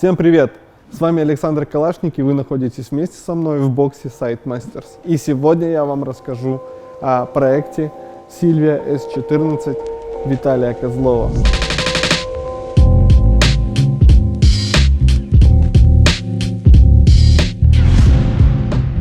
Всем привет! С вами Александр Калашник, и вы находитесь вместе со мной в боксе Side Masters. И сегодня я вам расскажу о проекте Silvia S14 Виталия Козлова.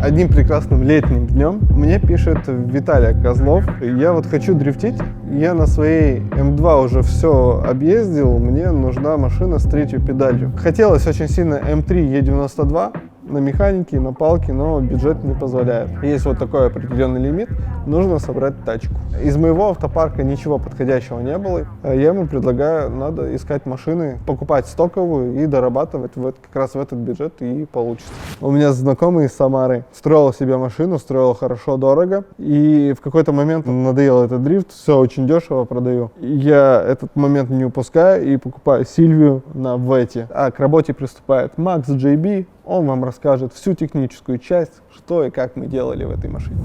Одним прекрасным летним днем мне пишет Виталий Козлов: я вот хочу дрифтить, я на своей М2 уже все объездил, мне нужна машина с третьей педалью. Хотелось очень сильно М3 Е92 на механике, на палке, но бюджет не позволяет. Есть вот такой определенный лимит, нужно собрать тачку. Из моего автопарка ничего подходящего не было. Я ему предлагаю, надо искать машины, покупать стоковую и дорабатывать как раз в этот бюджет, и получится. У меня знакомый из Самары строил себе машину, строил хорошо, дорого, и в какой-то момент надоел этот дрифт, все очень дешево продаю. Я этот момент не упускаю и покупаю Сильвию на Вете. А к работе приступает Макс JB, он вам расскажет всю техническую часть, что и как мы делали в этой машине.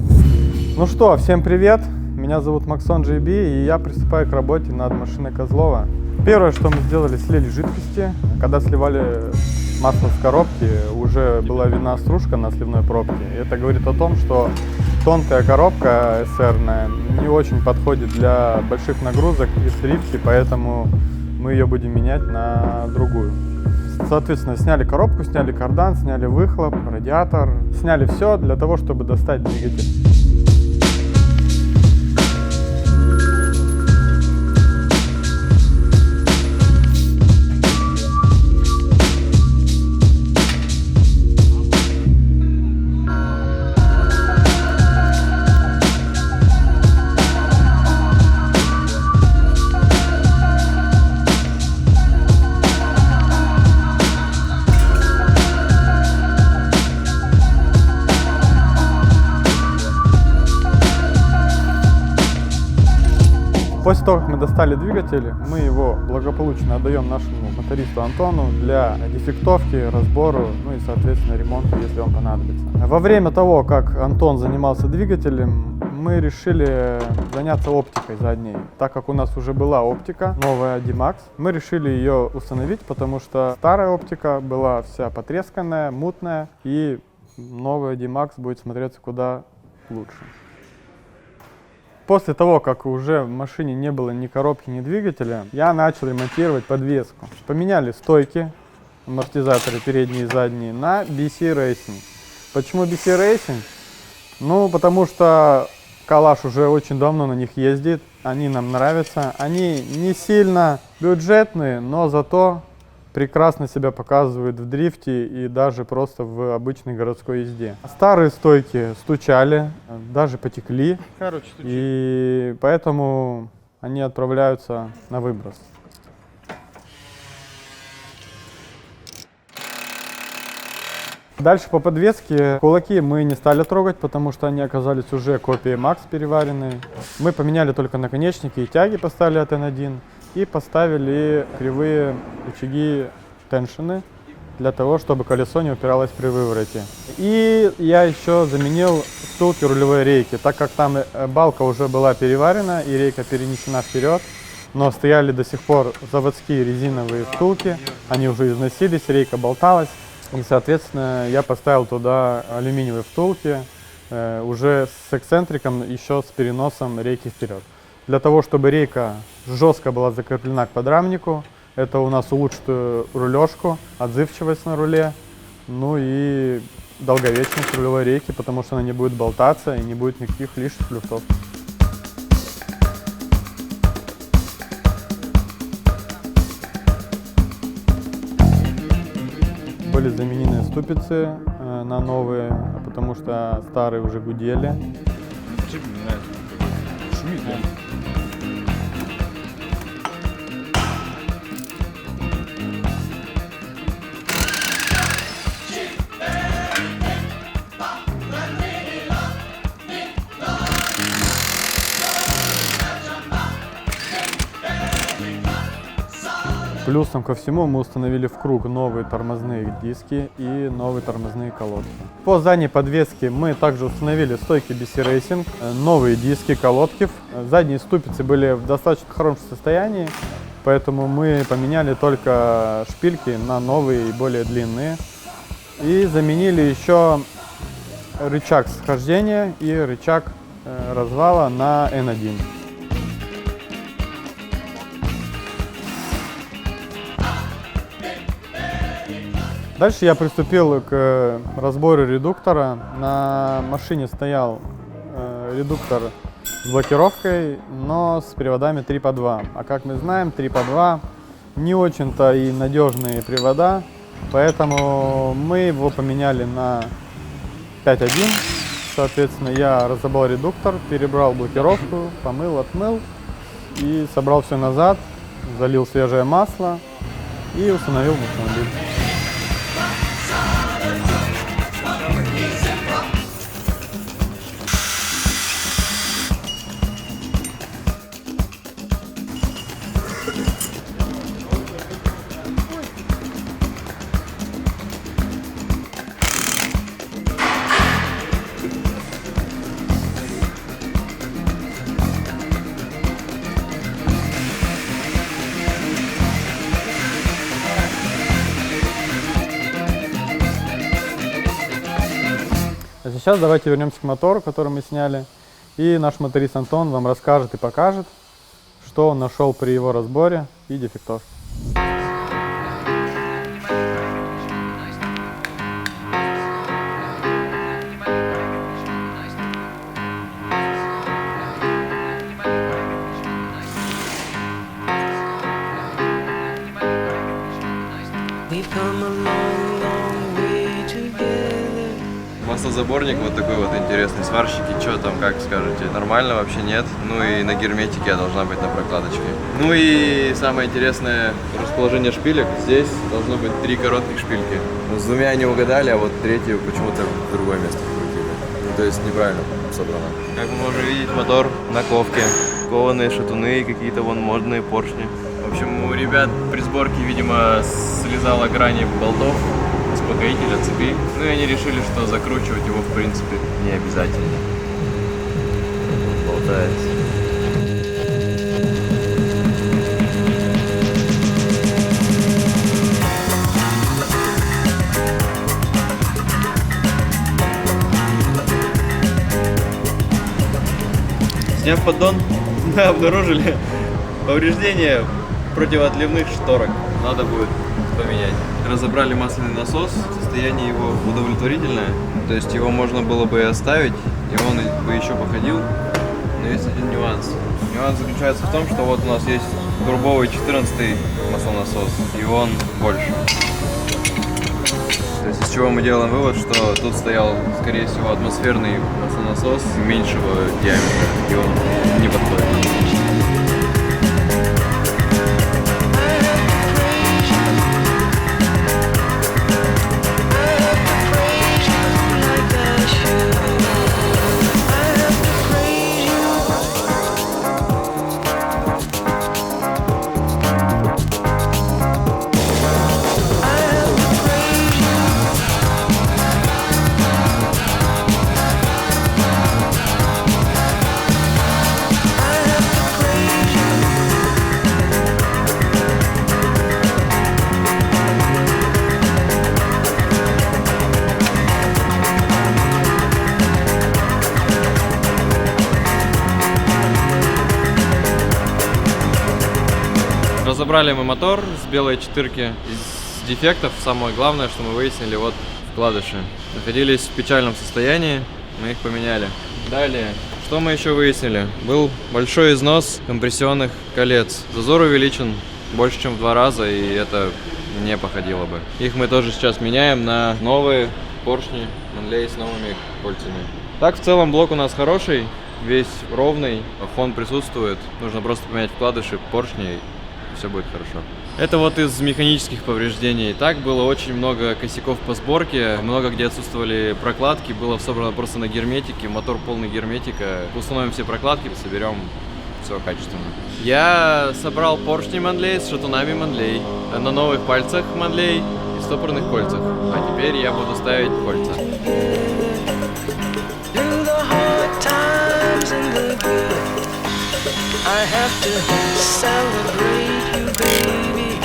Ну что, всем привет! Меня зовут Максон JB, и я приступаю к работе над машиной Козлова. Первое, что мы сделали, слили жидкости. Когда сливали масло с коробки, уже была видна стружка на сливной пробке. И это говорит о том, что тонкая коробка SR-ная не очень подходит для больших нагрузок и сливки, поэтому мы ее будем менять на другую. Соответственно, сняли коробку, сняли кардан, сняли выхлоп, радиатор, сняли все для того, чтобы достать двигатель. После того, как мы достали двигатель, мы его благополучно отдаем нашему мотористу Антону для дефектовки, разбору, ну и, соответственно, ремонта, если он понадобится. Во время того, как Антон занимался двигателем, мы решили заняться оптикой задней. Так как у нас уже была оптика, новая D-Max, мы решили ее установить, потому что старая оптика была вся потресканная, мутная, и новая D-Max будет смотреться куда лучше. После того, как уже в машине не было ни коробки, ни двигателя, я начал ремонтировать подвеску. Поменяли стойки, амортизаторы передние и задние, на BC Racing. Почему BC Racing? Ну, потому что Калаш уже очень давно на них ездит, они нам нравятся. Они не сильно бюджетные, но зато прекрасно себя показывают в дрифте и даже просто в обычной городской езде. Старые стойки стучали, даже потекли, и поэтому они отправляются на выброс. Дальше по подвеске кулаки мы не стали трогать, потому что они оказались уже копией Max переваренные. Мы поменяли только наконечники и тяги, поставили от N1. И поставили кривые рычаги теншины для того, чтобы колесо не упиралось при вывороте. И я еще заменил втулки рулевой рейки, так как там балка уже была переварена и рейка перенесена вперед, но стояли до сих пор заводские резиновые втулки, они уже износились, рейка болталась, и, соответственно, я поставил туда алюминиевые втулки уже с эксцентриком, еще с переносом рейки вперед. Для того, чтобы рейка жестко была закреплена к подрамнику, это у нас улучшит рулежку, отзывчивость на руле, ну и долговечность рулевой рейки, потому что она не будет болтаться и не будет никаких лишних люфтов. Были заменены ступицы на новые, потому что старые уже гудели. Шумит, да? Плюсом ко всему мы установили в круг новые тормозные диски и новые тормозные колодки. По задней подвеске мы также установили стойки BC Racing, новые диски, колодки. Задние ступицы были в достаточно хорошем состоянии. поэтому мы поменяли только шпильки на новые и более длинные. И заменили еще рычаг схождения и рычаг развала на N1. Дальше я приступил к разбору редуктора. На машине стоял редуктор с блокировкой, но с приводами 3 по 2. А как мы знаем, 3 по 2 не очень-то и надежные привода, поэтому мы его поменяли на 5.1. Соответственно, я разобрал редуктор, перебрал блокировку, помыл, отмыл и собрал все назад, залил свежее масло и установил в автомобиль. А сейчас давайте вернемся к мотору, который мы сняли. И наш моторист Антон вам расскажет и покажет, что он нашел при его разборе и дефектовке. Маслозаборник вот такой вот интересный. Сварщики, что там, как скажете? Нормально вообще нет. Ну и на герметике должна быть на прокладочке. Ну и самое интересное расположение шпилек. Здесь должно быть 3 коротких шпильки. Ну, с 2 не угадали, а вот 3-ю почему-то в другое место вкрутили. То есть неправильно собрано. Как мы можем видеть, мотор на ковке. Кованые шатуны, какие-то вон модные поршни. В общем, у ребят при сборке, видимо, слезала грани болтов успокоителя, цепи. Ну и они решили, что закручивать его в принципе не обязательно. Болтается. Сняв поддон, мы обнаружили повреждение противоотливных шторок. Надо будет поменять. Разобрали масляный насос, состояние его удовлетворительное, то есть его можно было бы и оставить, и он бы еще походил, но есть один нюанс. Нюанс заключается в том, что вот у нас есть турбовый 14-й маслонасос, и он больше. То есть из чего мы делаем вывод, что тут стоял, скорее всего, атмосферный маслонасос меньшего диаметра, и он не подходит. Разобрали мы мотор с белой четырки. Из дефектов самое главное, что мы выяснили, вот вкладыши. Находились в печальном состоянии, мы их поменяли. Далее, что мы еще выяснили? Был большой износ компрессионных колец. Зазор увеличен больше, чем в 2 раза, и это не походило бы. Их мы тоже сейчас меняем на новые поршни Manley с новыми кольцами. Так, в целом блок у нас хороший, весь ровный, фон присутствует. Нужно просто поменять вкладыши, поршни, все будет хорошо. Это вот из механических повреждений. Так, было очень много косяков по сборке, много где отсутствовали прокладки, было собрано просто на герметике, мотор полный герметика. Установим все прокладки, соберем все качественно. Я собрал поршни Manley с шатунами Manley, на новых пальцах Manley и стопорных кольцах. А теперь я буду ставить кольца. I have to celebrate you baby.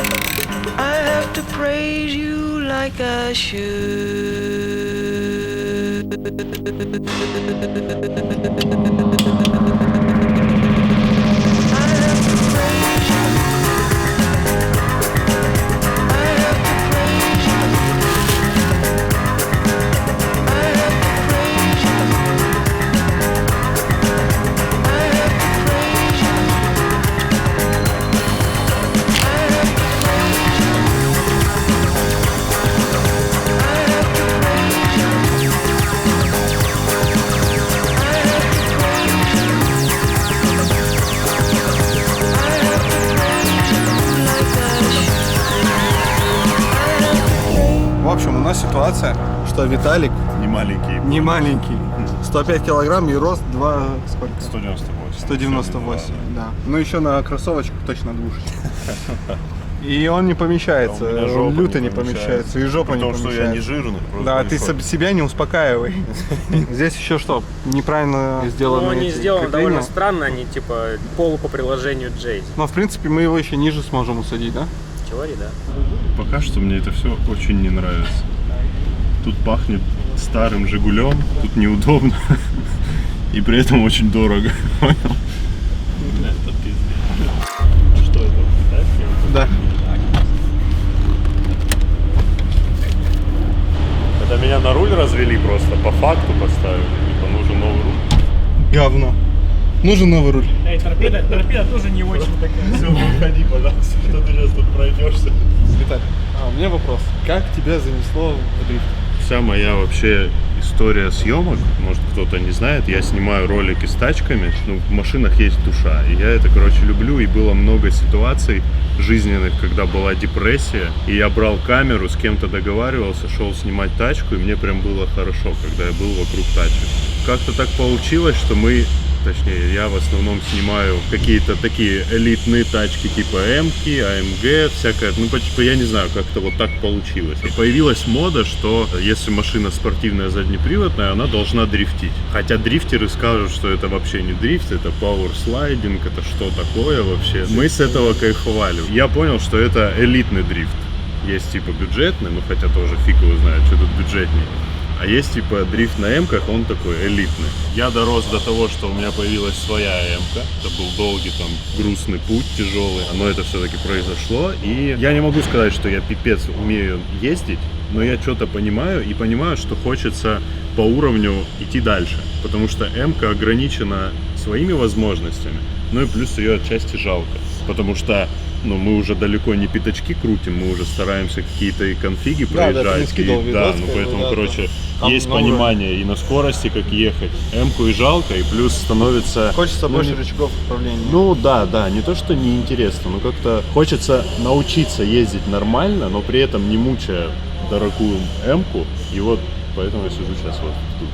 I have to praise you like I should. В общем, у нас ситуация, что Виталик Не маленький. не маленький. 105 килограмм и рост 2... сколько? 198. 198, да. Ну еще на кроссовочках точно двушечка. И он не помещается, У меня жопа он люто не не помещается, и жопа не Потому что я не помещается. жирный. просто Да, ты большой. себя не успокаивай. Здесь еще что? Неправильно сделаны Ну, они эти сделаны крепления. довольно странно, они типа полу по приложению Джейс. Но в принципе мы его еще ниже сможем усадить, да? В теории, да. Пока что мне это все очень не нравится. Тут пахнет старым Жигулем, тут неудобно. И при этом очень дорого. Понял? Это пиздец. Что это? Да. Это меня на руль развели просто, по факту поставили. Типа нужен новый руль. Говно. Нужен новый руль. Эй, торпеда тоже не очень такая. Все, выходи, пожалуйста, что ты сейчас тут пройдешься. Виталий, у меня вопрос. Как тебя занесло в дрифт? Вся моя вообще история съемок, может кто-то не знает, я снимаю ролики с тачками, ну, в машинах есть душа, и я это, короче, люблю, и было много ситуаций жизненных, когда была депрессия, и я брал камеру, с кем-то договаривался, шел снимать тачку, и мне прям было хорошо, когда я был вокруг тачек. Как-то так получилось, что точнее, я в основном снимаю какие-то такие элитные тачки типа М-ки, АМГ, всякое, ну, я не знаю, как-то вот так получилось. И появилась мода, что если машина спортивная заднеприводная, она должна дрифтить. Хотя дрифтеры скажут, что это вообще не дрифт, это пауэрслайдинг, это что такое вообще. Мы с этого кайфовали. Я понял, что это элитный дрифт. Есть типа бюджетный, ну хотя тоже фиг его знает, что тут бюджетней. А есть типа дрифт на М-ках, он такой элитный. Я дорос до того, что у меня появилась своя М-ка. Это был долгий там грустный путь, тяжелый. Но это все-таки произошло. И я не могу сказать, что я пипец умею ездить, но я что-то понимаю и понимаю, что хочется по уровню идти дальше. Потому что М-ка ограничена своими возможностями. Ну и плюс ее отчасти жалко. Потому что мы уже далеко не пятачки крутим, мы уже стараемся какие-то и конфиги проезжать. Да, ты не скидывал видос, поэтому, да, короче, там есть много. понимание и на скорости, как ехать. М-ку и жалко, и плюс становится... Хочется ну, больше не- рычагов управления. Ну да, не то, что неинтересно, но как-то хочется научиться ездить нормально, но при этом не мучая дорогую М-ку. И вот поэтому я сижу сейчас вот тут.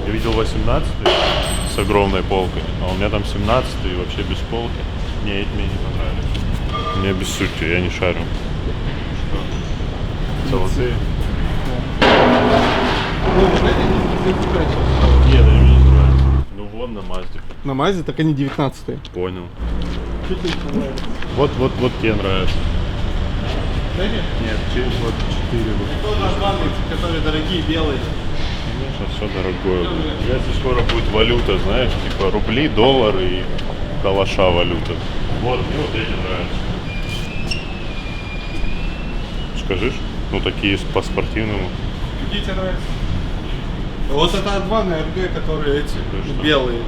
Я видел 18-й с огромной полкой, а у меня там 17-й и вообще без полки. Не, эти мне не понравились. Мне без сути, я не шарю. Что? Золотые? Нет, они мне не нравятся. Ну вон на Мазде. На Мазе так они 19-е. Понял. Вот тебе нравится. Нет, вот 4 вот. Которые дорогие, белые. Сейчас все дорогое будет. Если скоро будет валюта, знаешь, типа рубли, доллары и калаша валюта. Вот, мне вот эти нравятся. Скажешь? Ну такие по-спортивному. Какие тебе нравятся? Вот это А2 на РГ, которые эти что? белые.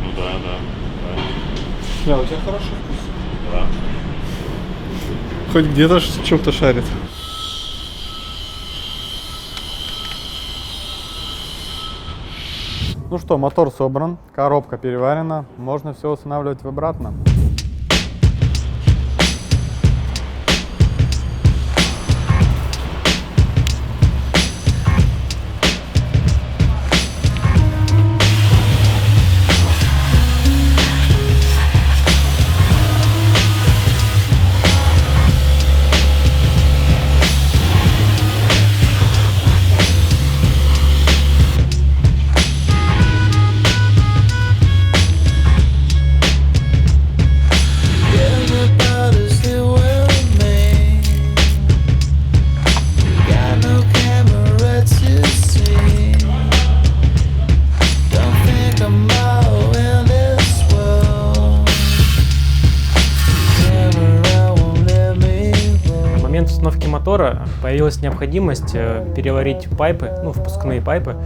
Ну да. Да, у тебя хороший вкус. Да. Хоть где-то в чем-то шарит. Ну что, мотор собран, коробка переварена, можно все устанавливать обратно. установки мотора появилась необходимость переварить пайпы, ну, впускные пайпы.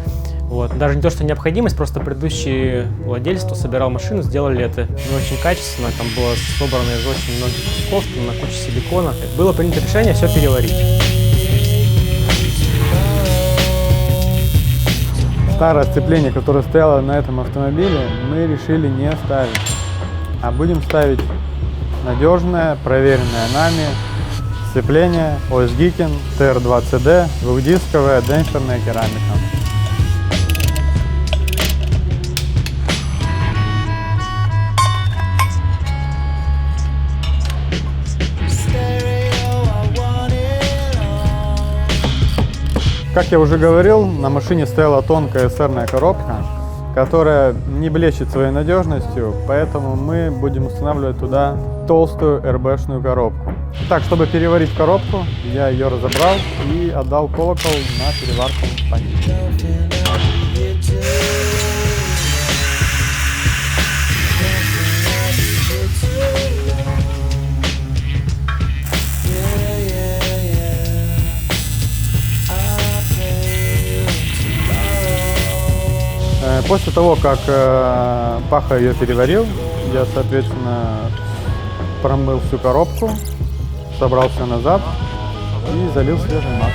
Вот. Даже не то, что необходимость, просто предыдущий владелец, кто собирал машину, сделали это не очень качественно. Там было собрано из очень многих кусков, там, на куче силикона. Было принято решение все переварить. Старое сцепление, которое стояло на этом автомобиле, мы решили не ставить, а будем ставить надежное, проверенное нами сцепление OS-Giken TR2CD, двухдисковая демпферная керамика. Как я уже говорил, на машине стояла тонкая SR-ная коробка, которая не блещет своей надежностью, поэтому мы будем устанавливать туда толстую РБшную коробку. Так, чтобы переварить коробку, я ее разобрал и отдал колокол на переварку по ней. После того, как Паха ее переварил, я, соответственно, промыл всю коробку, собрал все назад и залил свежий мат.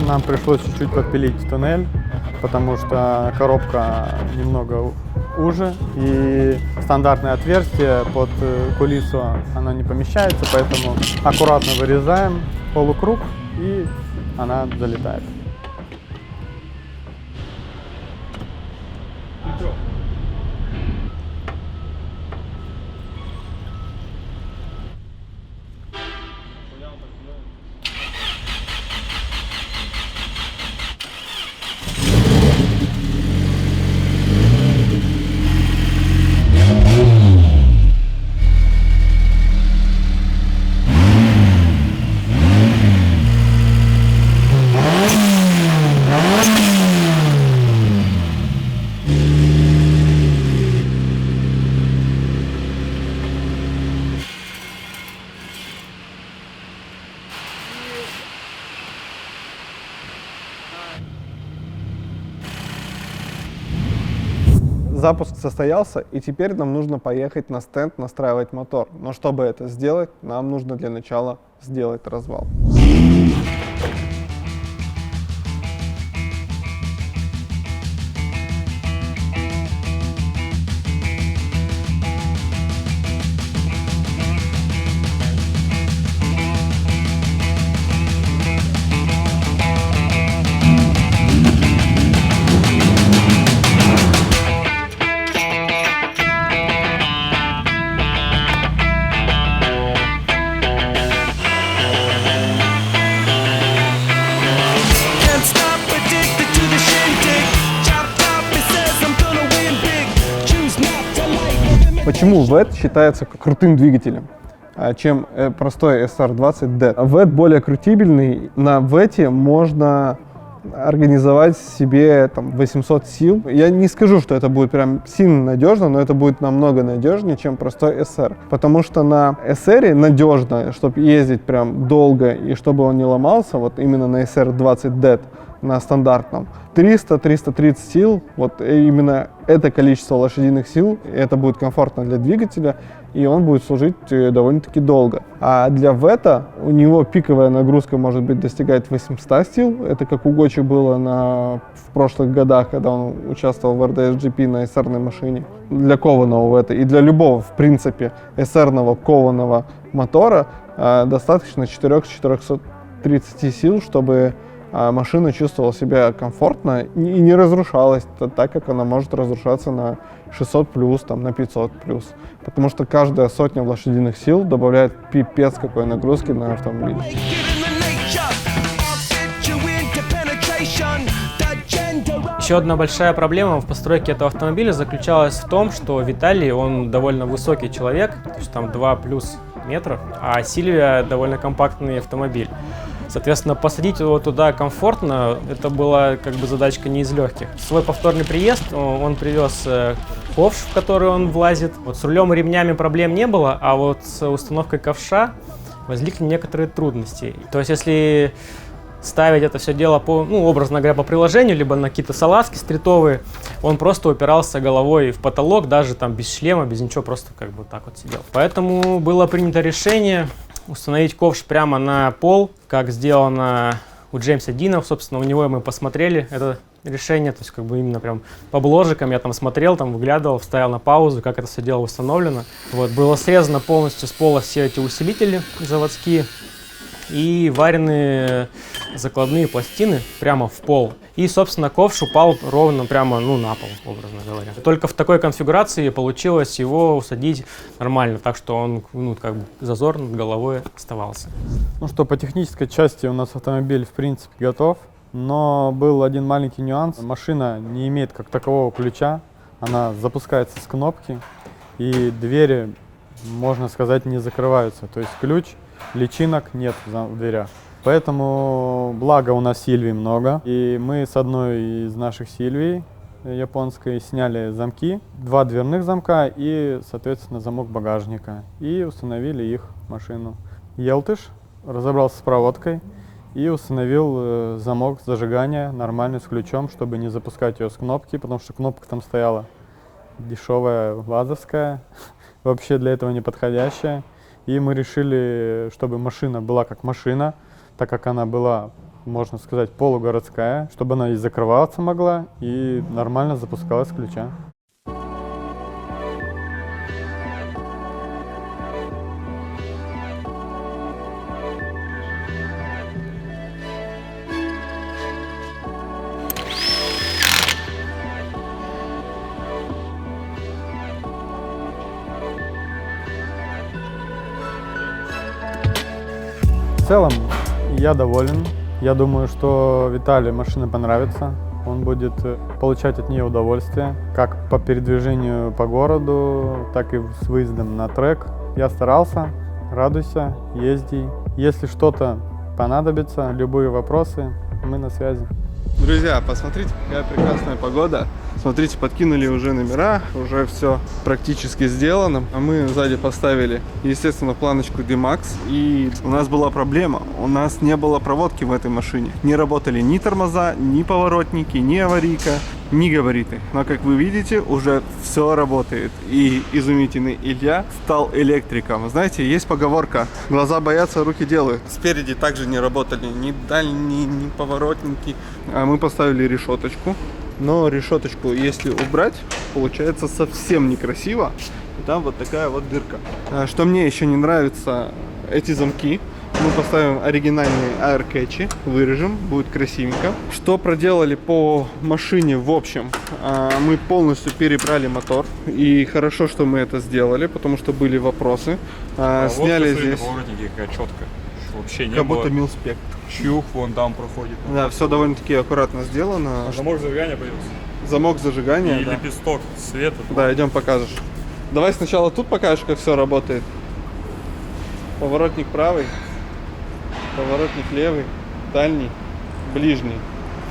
Нам пришлось чуть-чуть подпилить туннель, потому что коробка немного уже, и стандартное отверстие под кулису оно не помещается, поэтому аккуратно вырезаем полукруг, и она залетает. Запуск состоялся, и теперь нам нужно поехать на стенд настраивать мотор. Но чтобы это сделать, нам нужно для начала сделать развал. Почему VET считается крутым двигателем, чем простой SR20D? VET более крутибельный. На VET можно организовать себе там 800 сил. Я не скажу, что это будет прям сильно надежно, но это будет намного надежнее, чем простой SR. Потому что на SR надежно, чтобы ездить прям долго и чтобы он не ломался, вот именно на SR20D, на стандартном, 300-330 сил, вот именно это количество лошадиных сил, это будет комфортно для двигателя, и он будет служить довольно-таки долго. А для VET у него пиковая нагрузка может быть достигает 800 сил, это как у Гочи было в прошлых годах, когда он участвовал в RDS-GP на SR-ной машине. Для кованого VET и для любого, в принципе, SR-ного кованого мотора достаточно 400-430 сил, чтобы машина чувствовала себя комфортно и не разрушалась так, как она может разрушаться на 600+, там, на 500+. Потому что каждая сотня лошадиных сил добавляет пипец какой нагрузки на автомобиль. Еще одна большая проблема в постройке этого автомобиля заключалась в том, что Виталий, он довольно высокий человек, то есть там 2+, метров, а Сильвия довольно компактный автомобиль. Соответственно, посадить его туда комфортно, это была как бы задачка не из легких. В свой повторный приезд он привез ковш, в который он влазит. Вот с рулем и ремнями проблем не было, а вот с установкой ковша возникли некоторые трудности. То есть, если ставить это все дело по, образно говоря, по приложению, либо на какие-то салазки стритовые, он просто упирался головой в потолок, даже там без шлема, без ничего, просто как бы так вот сидел. Поэтому было принято решение установить ковш прямо на пол, как сделано у Джеймса Дина. Собственно, у него мы посмотрели это решение, то есть как бы именно прям по бложикам я там смотрел, там выглядывал, вставил на паузу, как это все дело установлено. Вот, было срезано полностью с пола все эти усилители заводские и вареные закладные пластины прямо в пол. И, собственно, ковш упал ровно прямо, на пол, образно говоря. Только в такой конфигурации получилось его усадить нормально, так что он, как бы зазор над головой оставался. Ну что, по технической части у нас автомобиль, в принципе, готов. Но был один маленький нюанс. Машина не имеет как такового ключа. Она запускается с кнопки. И двери, можно сказать, не закрываются. То есть ключ, личинок нет в дверях. Поэтому, благо, у нас Сильвий много. И мы с одной из наших Сильвий японской сняли замки. 2 дверных замка и, соответственно, замок багажника. И установили их в машину. Елтыш разобрался с проводкой и установил замок зажигания нормальный с ключом, чтобы не запускать ее с кнопки, потому что кнопка там стояла дешевая, вазовская, вообще для этого не подходящая. И мы решили, чтобы машина была как машина, так как она была, можно сказать, полугородская, чтобы она и закрываться могла, и нормально запускалась с ключа. В целом, я доволен. Я думаю, что Виталию машина понравится. Он будет получать от нее удовольствие, как по передвижению по городу, так и с выездом на трек. Я старался. Радуйся, езди. Если что-то понадобится, любые вопросы, мы на связи. Друзья, посмотрите, какая прекрасная погода. Смотрите, подкинули уже номера, уже все практически сделано. А мы сзади поставили, естественно, планочку D-Max. И у нас была проблема, у нас не было проводки в этой машине. Не работали ни тормоза, ни поворотники, ни аварийка, ни габариты. Но, как вы видите, уже все работает. И изумительный Илья стал электриком. Знаете, есть поговорка: глаза боятся, руки делают. Спереди также не работали ни дальние, ни поворотники. А мы поставили решеточку. Но решеточку, если убрать, получается совсем некрасиво. И там вот такая вот дырка. Что мне еще не нравится, эти замки. Мы поставим оригинальные аэркэчи, вырежем, будет красивенько. Что проделали по машине в общем? Мы полностью перебрали мотор. И хорошо, что мы это сделали, потому что были вопросы. Сняли здесь. Поворотники какая четко. Вообще не Как было. будто милспект. Чух вон там проходит. Да, все довольно-таки аккуратно сделано. Замок зажигания появился. Замок зажигания. И Да. лепесток света. Да, идем покажешь. Давай сначала тут покажешь, как все работает. Поворотник правый, поворотник левый, дальний, ближний.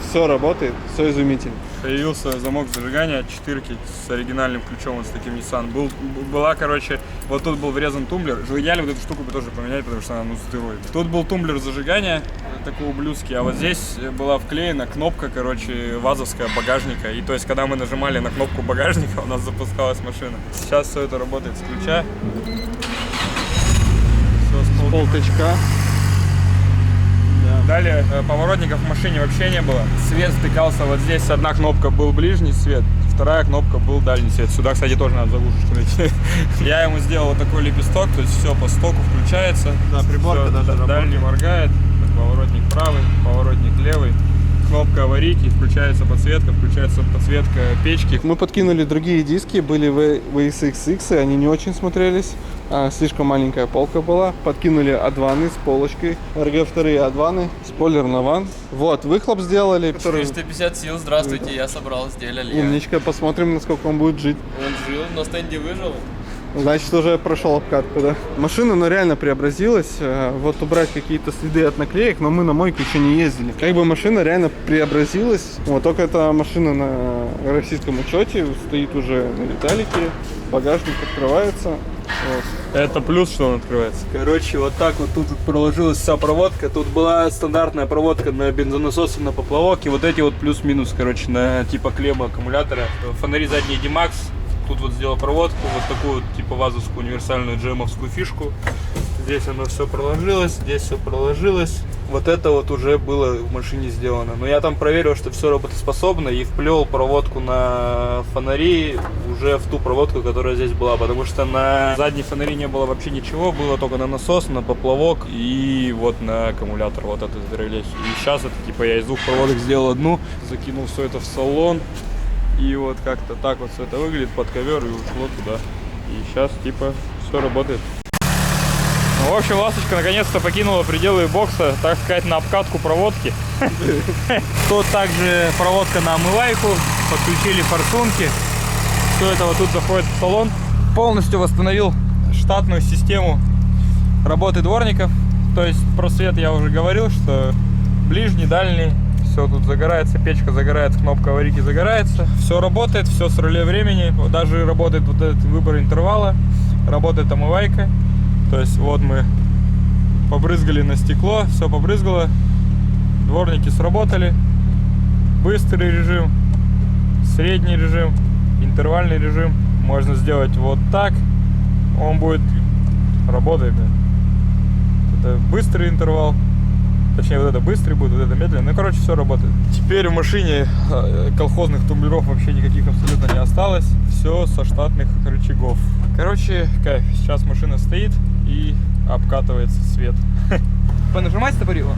Все работает, все изумительно. Появился замок зажигания, 4-ки с оригинальным ключом, вот с таким Nissan. Была, короче, вот тут был врезан тумблер. Идеально вот эту штуку бы тоже поменять, потому что она, стероид. Тут был тумблер зажигания, такой ублюдский, а вот здесь была вклеена кнопка, короче, вазовская багажника. И то есть, когда мы нажимали на кнопку багажника, у нас запускалась машина. Сейчас все это работает с ключа. Все с Полточка. Далее поворотников в машине вообще не было. Свет втыкался вот здесь. Одна кнопка был ближний свет, вторая кнопка был дальний свет. Сюда, кстати, тоже надо заглушечку найти. Я ему сделал вот такой лепесток, то есть все по стоку включается. Да, приборка Всё, даже дальний моргает, поворотник правый, поворотник левый. Кнопка аварийки, включается подсветка печки. Мы подкинули другие диски, были VSX-X, и они не очень смотрелись. Слишком маленькая полка была. Подкинули адваны с полочкой. RG2 адваны, спойлер на ван. Вот, выхлоп сделали. Который... 450 сил, здравствуйте, я собрал, сделали. Умничка, посмотрим, насколько он будет жить. Он жил, на стенде выжил. Значит, уже прошел обкатку, да? Машина, ну, реально преобразилась. Вот убрать какие-то следы от наклеек, но мы на мойку еще не ездили. Как бы машина реально преобразилась. Вот только эта машина на российском учете, стоит уже на Виталике. Багажник открывается. Вот. Это плюс, что он открывается. Короче, вот так вот тут проложилась вся проводка. Тут была стандартная проводка на бензонасос и на поплавок. И вот эти вот плюс-минус, короче, на типа клеммы аккумулятора. Фонари задние D-Max. Тут вот сделал проводку, вот такую вот типа вазовскую универсальную джемовскую фишку. Здесь оно все проложилось, здесь все проложилось. Вот это вот уже было в машине сделано. Но я там проверил, что все работоспособно, и вплел проводку на фонари уже в ту проводку, которая здесь была. Потому что на задней фонари не было вообще ничего, было только на насос, на поплавок и вот на аккумулятор, вот этот здоровелехий. И сейчас это типа я из двух проводок сделал одну, закинул все это в салон. И вот как-то так вот все это выглядит под ковер и ушло туда. И сейчас типа все работает. Ну, в общем, ласточка наконец-то покинула пределы бокса, так сказать, на обкатку проводки. Тут также проводка на омывайку, подключили форсунки. Все это вот тут заходит в салон. Полностью восстановил штатную систему работы дворников. То есть про свет я уже говорил, что ближний, дальний. Все тут загорается, печка загорается, кнопка аварийки загорается. Все работает, все с реле времени. Даже работает вот этот выбор интервала. Работает омывайка. То есть вот мы побрызгали на стекло, все побрызгало. Дворники сработали. Быстрый режим, средний режим, интервальный режим. Можно сделать вот так. Он будет работать. Это быстрый интервал. Точнее, вот это быстрый будет, вот это медленный. Ну, короче, все работает. Теперь в машине колхозных тумблеров вообще никаких абсолютно не осталось. Все со штатных рычагов. Короче, кайф. Сейчас машина стоит и обкатывается свет. Понажимать стопорило?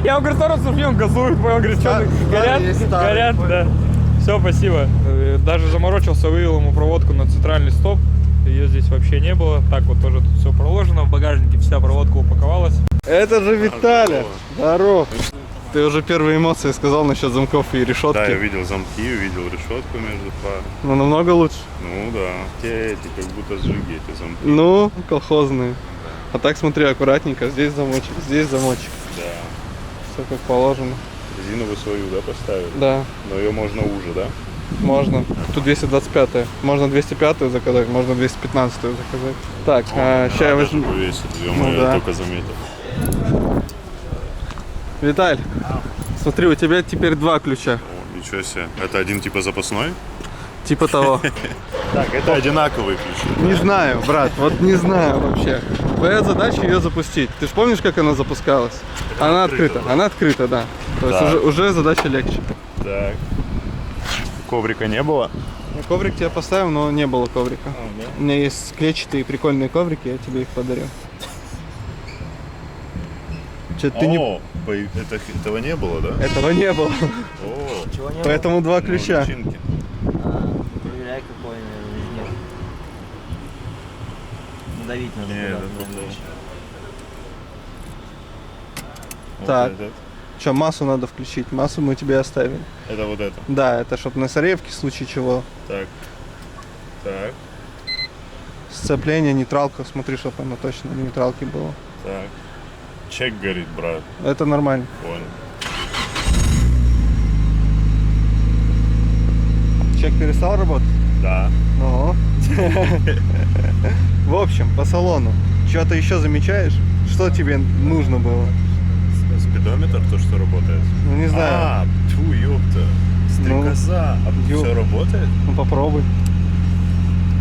Я говорю, сразу сужьем газует, понял, говорит, что горят, да. Все, спасибо. Даже заморочился, вывел ему проводку на центральный стоп. Ее здесь вообще не было. Так вот тоже тут все проложено. В багажнике вся проводка упаковалась. Это же Виталя. Здоров. Ты уже первые эмоции сказал насчет замков и решетки. Да, я видел замки, увидел решетку между фар. Ну, намного лучше. Ну да. Те эти как будто сжиги, эти замки. Ну, колхозные. А так смотри, аккуратненько. Здесь замочек, здесь замочек. Да. Все как положено. Резиновую свою, да, поставили? Да, Но ее можно уже, да? можно. Тут 225-я. Можно 205-ю заказать, можно 215-ю заказать. Так, сейчас я возьму. Повесит, Ну, я да. только заметил. Виталь, смотри, у тебя теперь два ключа. О, ничего себе. Это один типа запасной? Типа того. Так, это одинаковые ключи. Не знаю, брат, вот не знаю вообще. Твоя задача ее запустить. Ты же помнишь, как она запускалась? Она открыта, она открыта, да. То есть Да. уже задача легче. Так. Коврика не было? Ну, коврик тебе поставил, но не было коврика. да? У меня есть клетчатые прикольные коврики, я тебе их подарю. Че, ты не... О, этого не было, да? Этого не было. О, Поэтому два ну, ключа. начинки. Проверяй, какой нет. Давить надо. Не, куда-то, это да. по-моему. Вот Так. этот. Че, массу надо включить, массу мы тебе оставили. Это вот это. Да, это чтоб на соревке, в случае чего. Так. Так. Сцепление, нейтралка, смотри, чтобы оно точно на нейтралке было. Так. Чек горит, брат. Это нормально. Понял. Чек перестал работать? Да. Ну. В общем, по салону. Что-то еще замечаешь? Что тебе нужно было? Спидометр, то, что работает. Ну, не знаю. А, тьфу, ёпта. Стрекоза. ё- Все работает? Ну, попробуй.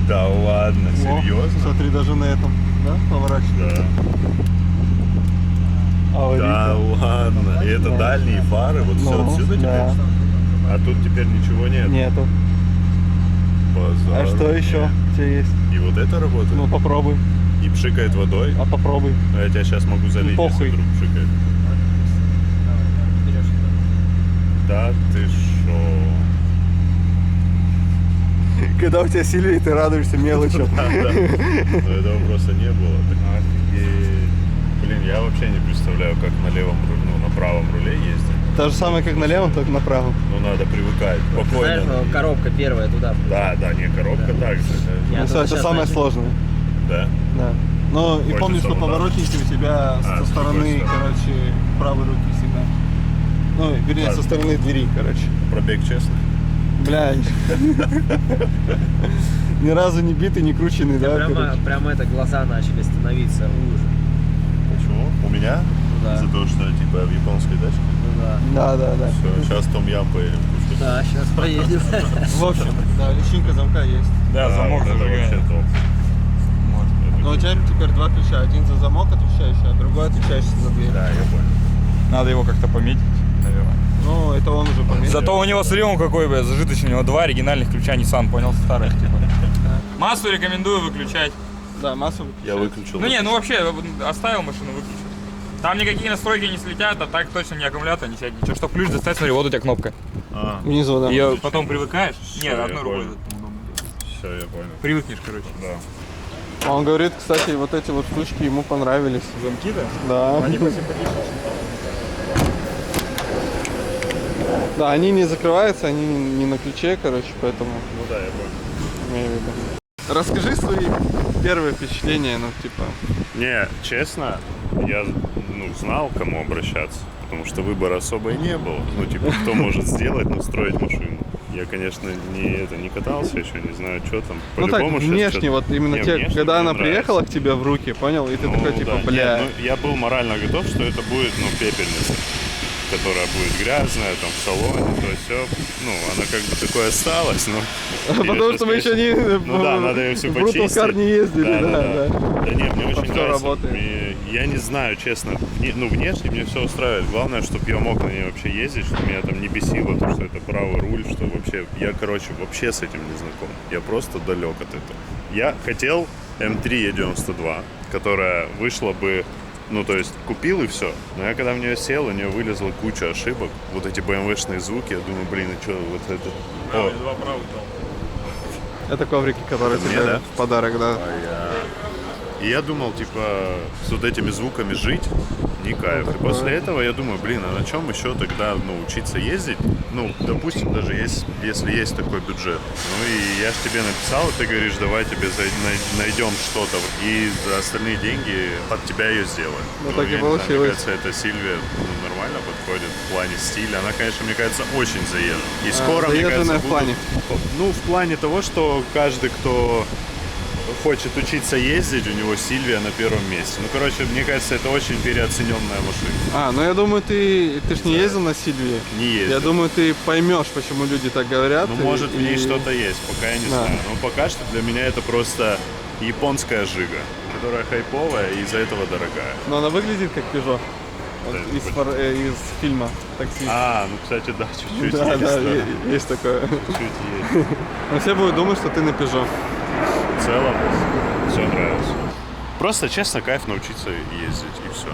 Да ладно, О, серьезно? смотри, даже на этом, да, поворачивает. Да. Да ладно. И это Да. дальние фары, вот все Ну, отсюда да. теперь? А тут теперь ничего нет. Нету. Базар. А что еще у тебя есть? И вот это работает? Ну, попробуй. И пшикает водой? А попробуй. А я тебя сейчас могу залить, Похуй. если вдруг пшикает. Да ты шо? Когда у тебя сильнее, ты радуешься мелочам. Да. Но этого просто не было. Так, офигеть. Блин, я вообще не представляю, как на левом руле, ну, на правом руле ездить. То же самое, как на левом, только направо. Ну, надо привыкать. Знаешь, Спокойно. ну, коробка первая туда. Да, не, коробка так же. Я Ну, только это щас самое начал. сложное. Да? Да. Ну, и Больше помни, что всего, да. поворотники у тебя А, со с стороны, другой стороны. короче, правой руки всегда. Ну, вернее, Ладно. со стороны двери, короче. Пробег честный. Блядь. Ни разу не битый, не крученный, да? короче? Прямо это глаза начали становиться уже. Почему? У меня? Ну да. За то, что типа в японской тачке. Ну да. Да. Все, сейчас Том Ям поедем кушать. Да, сейчас поедем. В общем, да, личинка замка есть. Да, замок вот это вообще зажигания. топ. Но у тебя теперь два ключа. Один за замок отвечающий, а другой отвечающий за дверь. Да, я понял. Надо его как-то пометить, наверное. Ну, это он уже пометил. Зато у него, смотри, он какой, бля, зажиточный. У него 2 оригинальных ключа Nissan, понял, старых, типа. Массу рекомендую выключать. Да, массу. Я выключил. Ну не, ну вообще, оставил машину, выключил. Там никакие настройки не слетят, а так точно ни аккумулятор, ни сядет, ничего. Чтоб ключ достать, смотри, вот у тебя кнопка. А, Внизу, да. Ее потом привыкаешь. Всё, Нет, я одной рукой. понял. все, я понял. Привыкнешь, короче. Да. Он говорит, кстати, вот эти вот штучки ему понравились. Замки-то? Да. Они посимпатичнее. Да, они не закрываются, они не на ключе, короче, поэтому Ну да, я понял. имею в виду. Расскажи свои первые впечатления, ну, типа. Не, честно, я знал, к кому обращаться, потому что выбора особо и не было. Ну, типа, кто может сделать, настроить машину. Я, конечно, не катался еще, не знаю, что там. Ну так, По-любому щас внешне, что-то- вот именно Не, те, внешне когда мне она нравится. приехала к тебе в руки, понял? И ты Ну, такой, типа, да, бля. нет, ну, я был морально готов, что это будет, пепельница, которая будет грязная, там, в салоне, то есть все. Ну, она как бы такой осталась, но... Потому что мы еще не Ну да, надо ее все в почистить. Brutal Car не ездили, да. Да не, мне очень всё нравится. работает. Я не знаю, честно, внешне мне все устраивает. Главное, чтобы я мог на ней вообще ездить, чтобы меня там не бесило, то, что это правый руль, что вообще... Я, короче, вообще с этим не знаком. Я просто далек от этого. Я хотел М3 E92, которая вышла бы... Ну, то есть, купил и все. Но я когда в нее сел, у нее вылезла куча ошибок. Вот эти BMW-шные звуки, я думаю, блин, и что, вот это... О, Два правых дал. Это коврики, которые Это мне, тебе да? в подарок, да. И я думал, типа, с вот этими звуками жить не кайф. И после этого я думаю, блин, а на чем еще тогда учиться ездить? Ну, допустим, даже если есть такой бюджет. Ну и я ж тебе написал, и ты говоришь, давай тебе найдем что-то. И за остальные деньги под тебя ее сделаем. Ну, так и я не знаю, получилось. мне кажется, это Сильвия нормально подходит в плане стиля. Она, конечно, мне кажется, очень заезжена. И скоро, мне заезженная кажется, в плане? Ну, в плане того, что каждый, кто хочет учиться ездить, у него Сильвия на первом месте. Ну, короче, мне кажется, это очень переоцененная машина. Ну я думаю, ты ж не ездил на Сильвии. Не ездил. Я думаю, ты поймешь, почему люди так говорят. Ну, может, в ней что-то есть, пока я не Да. знаю. Но пока что для меня это просто японская жига, которая хайповая и из-за этого дорогая. Но она выглядит как Peugeot. Вот Да, из фильма «Такси». Ну, кстати, да, чуть-чуть Да, есть. да, да. есть такое. Чуть есть. Но все будут думать, что ты на Peugeot. В целом, все нравится. Просто, честно, кайф научиться ездить, и все.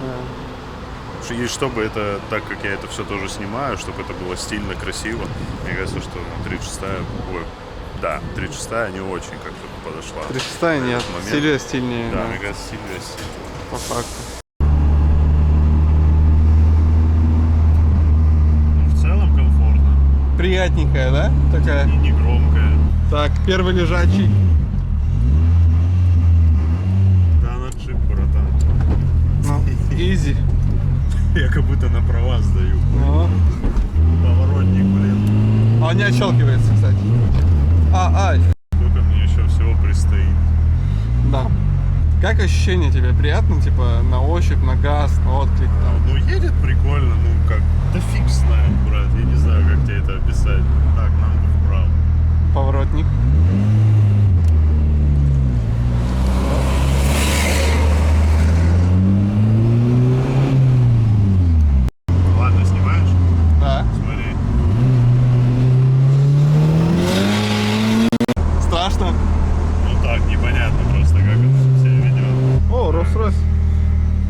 И чтобы это, так как я это все тоже снимаю, чтобы это было стильно, красиво, мне кажется, что 36-я не очень как-то подошла. 36-я нет, В этот момент. Сильвия стильнее. Да, мне кажется, Сильвия стильнее. По факту. В целом комфортно. Приятненькая, да? Такая. И не громкая. Так, первый лежачий. Да, на джип, братан. Ну, изи. Я как будто на права сдаю. Ну. Поворотник, блин. А он не отщелкивается, кстати. Сколько мне еще всего предстоит. Да. Как ощущение тебе? Приятно, типа, на ощупь, на газ, на отклик там? Ну, едет прикольно, ну как, да фиг знает, брат, я не знаю, как тебе это описать. Так, нам бы вправо. Поворотник. Ладно, снимаешь? Да. Смотри. Страшно. Ну так, непонятно просто, как это себя ведет. О, Rolls-Royce.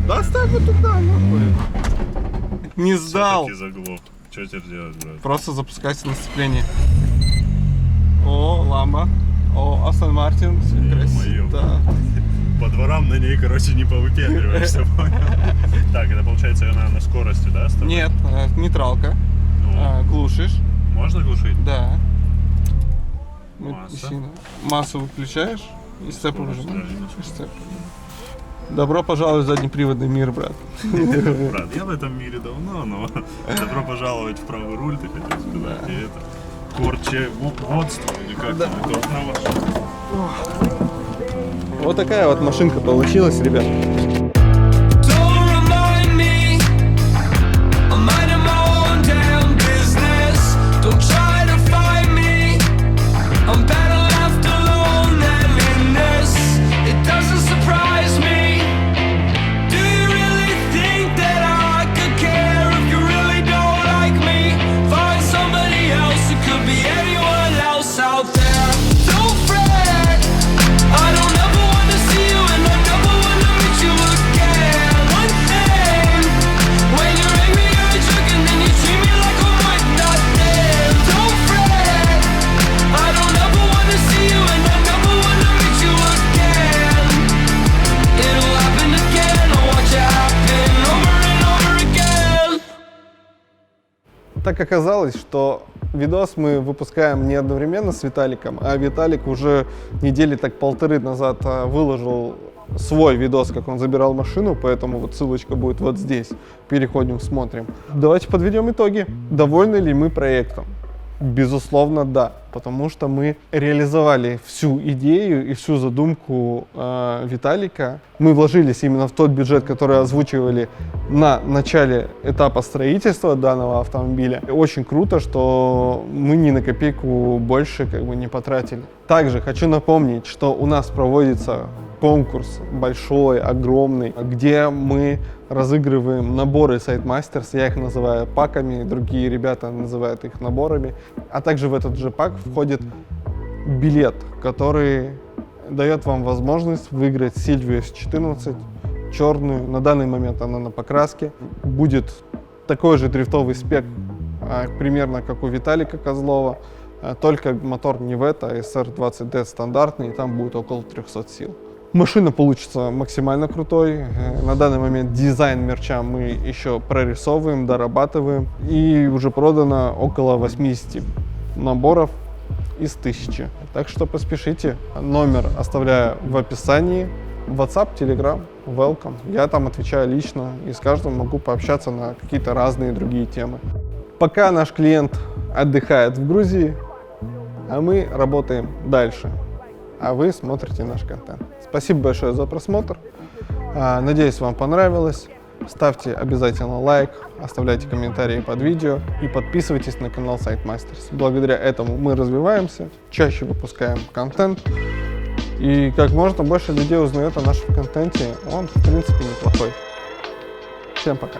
Да ставь вот туда, нахуй. Не сдал. Все-таки заглох. Что теперь делать, брат? Просто запускайте на сцепление. О, Ламбо. О, Астон Мартин. Ё-моё. Да. По дворам на ней, короче, не повыпендриваешься, понял? Так, это получается получается, она на скорости, да, оставляет? Нет, нейтралка. Ну, Глушишь. можно глушить? Да. Масса. Массу выключаешь и сцепу Скорость, выжимаешь. да, И сцепу. Добро пожаловать в заднеприводный мир, брат. Брат, я в этом мире давно, но добро пожаловать в правый руль, ты хотел сказать. И это корчеводство, или как там, это одно ваше. Вот такая вот машинка получилась, ребят. Don't remind me, I'm minding my own damn business. Don't try to find me, I'm better left alone than in this. It doesn't surprise me. Do you really think that I could care if you really don't like me? Find somebody else, it could be anyone else out there. Don't fret, I don't ever wanna see you and I never wanna meet you again. One thing, when you're angry you're a jerk and then you treat me like I'm worth nothing. Don't fret, I don't ever wanna see you and I never wanna meet you again. It'll happen again, I'll watch it happen over and over again. Так оказалось, что видос мы выпускаем не одновременно с Виталиком, а Виталик уже недели так полторы назад выложил свой видос, как он забирал машину, поэтому вот ссылочка будет вот здесь. Переходим, смотрим. Давайте подведем итоги. Довольны ли мы проектом? Безусловно, да, потому что мы реализовали всю идею и всю задумку Виталика. Мы вложились именно в тот бюджет, который озвучивали на начале этапа строительства данного автомобиля. И очень круто, что мы ни на копейку больше не потратили. Также хочу напомнить, что у нас проводится конкурс большой, огромный, где мы разыгрываем наборы SiteMasters, я их называю паками, другие ребята называют их наборами. А также в этот же пак входит билет, который дает вам возможность выиграть Silvio S14, черную. На данный момент она на покраске. Будет такой же дрифтовый спек, примерно как у Виталика Козлова, только мотор не Vetta, а SR20D стандартный, и там будет около 300 сил. Машина получится максимально крутой. На данный момент дизайн мерча мы еще прорисовываем, дорабатываем. И уже продано около 80 наборов из 1000. Так что поспешите. Номер оставляю в описании. WhatsApp, Telegram, welcome. Я там отвечаю лично и с каждым могу пообщаться на какие-то разные другие темы. Пока наш клиент отдыхает в Грузии, а мы работаем дальше. А вы смотрите наш контент. Спасибо большое за просмотр. Надеюсь, вам понравилось. Ставьте обязательно лайк, оставляйте комментарии под видео и подписывайтесь на канал SiteMasters. Благодаря этому мы развиваемся, чаще выпускаем контент. И как можно больше людей узнает о нашем контенте, он в принципе неплохой. Всем пока.